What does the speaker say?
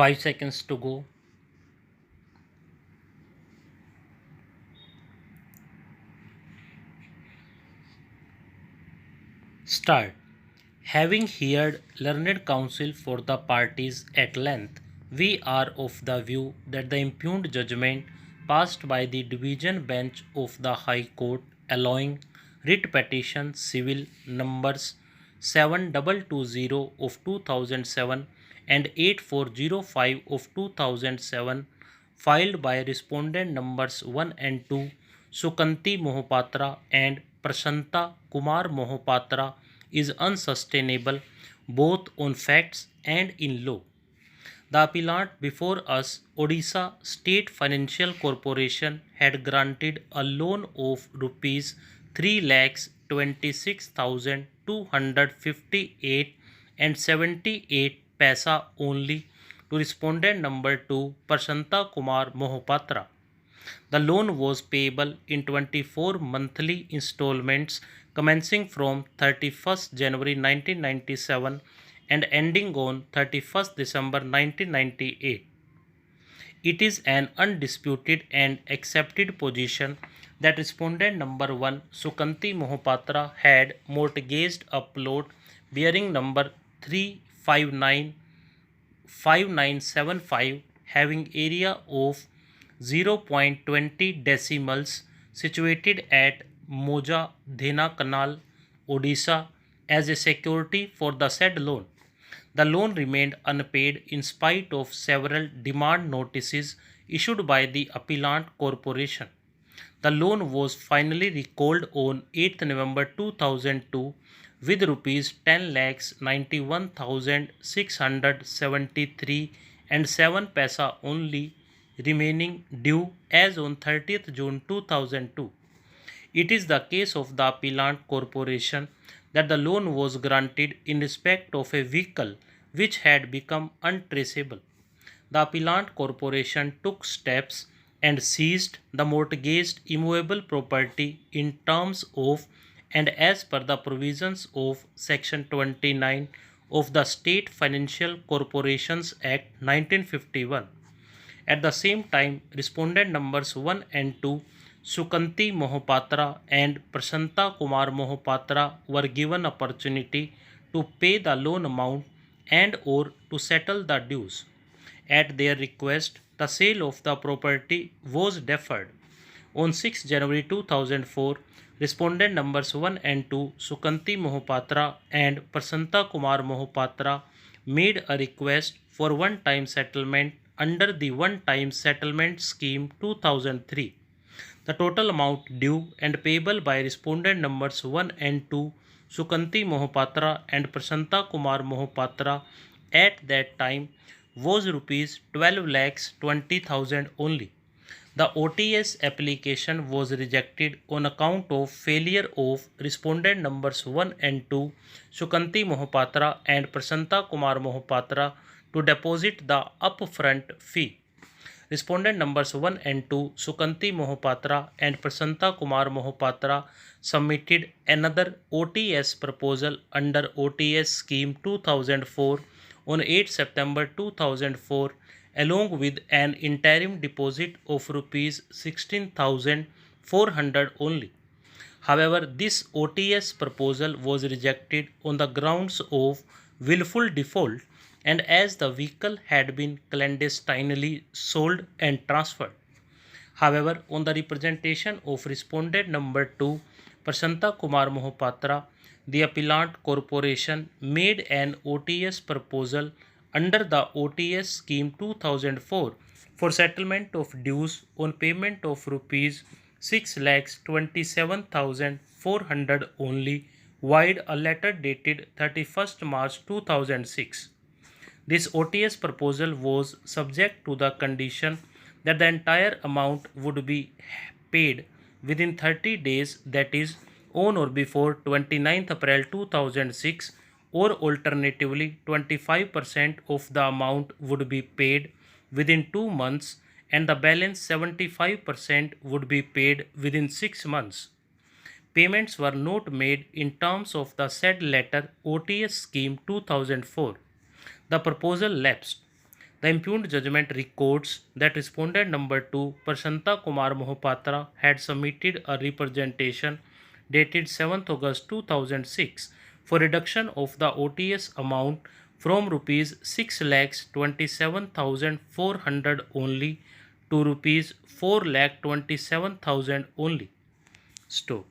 5 seconds to go. Start. Having heard learned counsel for the parties at length, we are of the view that the impugned judgment passed by the division bench of the High Court allowing writ petition civil numbers 7220 of 2007 and 8405 of 2007 filed by respondent numbers 1 and 2 Sukanti Mohapatra and Prashanta Kumar Mohapatra is unsustainable both on facts and in law. The appellant before us, Odisha State Financial Corporation, had granted a loan of rupees 3,26,258 and 78 paisa only to respondent number 2 Prashanta Kumar Mohapatra. The loan was payable in 24 monthly installments commencing from 31st January 1997 and ending on 31st December 1998. It is an undisputed and accepted position that respondent number 1 Sukanti Mohapatra had mortgaged a plot bearing number 3595975 having area of 0.20 decimals situated at Moja Dhena Canal, Odisha as a security for the said loan. The loan remained unpaid in spite of several demand notices issued by the appellant corporation. The loan was finally recalled on 8th November 2002 with rupees 10,91,673 and 7 paisa only remaining due as on 30th June 2002. It is the case of the appellant corporation that the loan was granted in respect of a vehicle which had become untraceable. The appellant corporation took steps and seized the mortgaged immovable property in terms of and as per the provisions of Section 29 of the State Financial Corporations Act 1951. At the same time, respondent numbers 1 and 2, Sukanti Mohapatra and Prashanta Kumar Mohapatra were given opportunity to pay the loan amount and or to settle the dues. At their request, the sale of the property was deferred. On 6 January 2004, respondent numbers 1 and 2, Sukanti Mohapatra and Prashanta Kumar Mohapatra made a request for one-time settlement under the One-Time Settlement Scheme 2003. The total amount due and payable by respondent numbers 1 and 2, Sukanti Mohapatra and Prashanta Kumar Mohapatra at that time was rupees 12,20,000 only. The OTS application was rejected on account of failure of respondent numbers 1 and 2, Sukanti Mohapatra and Prashanta Kumar Mohapatra to deposit the upfront fee. Respondent numbers 1 and 2, Sukanti Mohapatra and Prashanta Kumar Mohapatra submitted another OTS proposal under OTS Scheme 2004 on 8 September 2004 along with an interim deposit of rupees 16,400 only. However, this OTS proposal was rejected on the grounds of willful default and as the vehicle had been clandestinely sold and transferred. However, on the representation of respondent number 2, Prashanta Kumar Mohapatra, the appellant corporation made an OTS proposal under the OTS Scheme 2004 for settlement of dues on payment of rupees 6,27,400 only, vide a letter dated 31st March 2006. This OTS proposal was subject to the condition that the entire amount would be paid within 30 days, that is, on or before 29th April 2006, or alternatively 25% of the amount would be paid within 2 months and the balance 75% would be paid within 6 months. Payments were not made in terms of the said letter OTS Scheme 2004. The proposal lapsed. The impugned judgment records that respondent number 2, Prashanta Kumar Mohapatra, had submitted a representation dated 7th August 2006 for reduction of the OTS amount from rupees 6,27,400 only to rupees 4,27,000 only. Stop.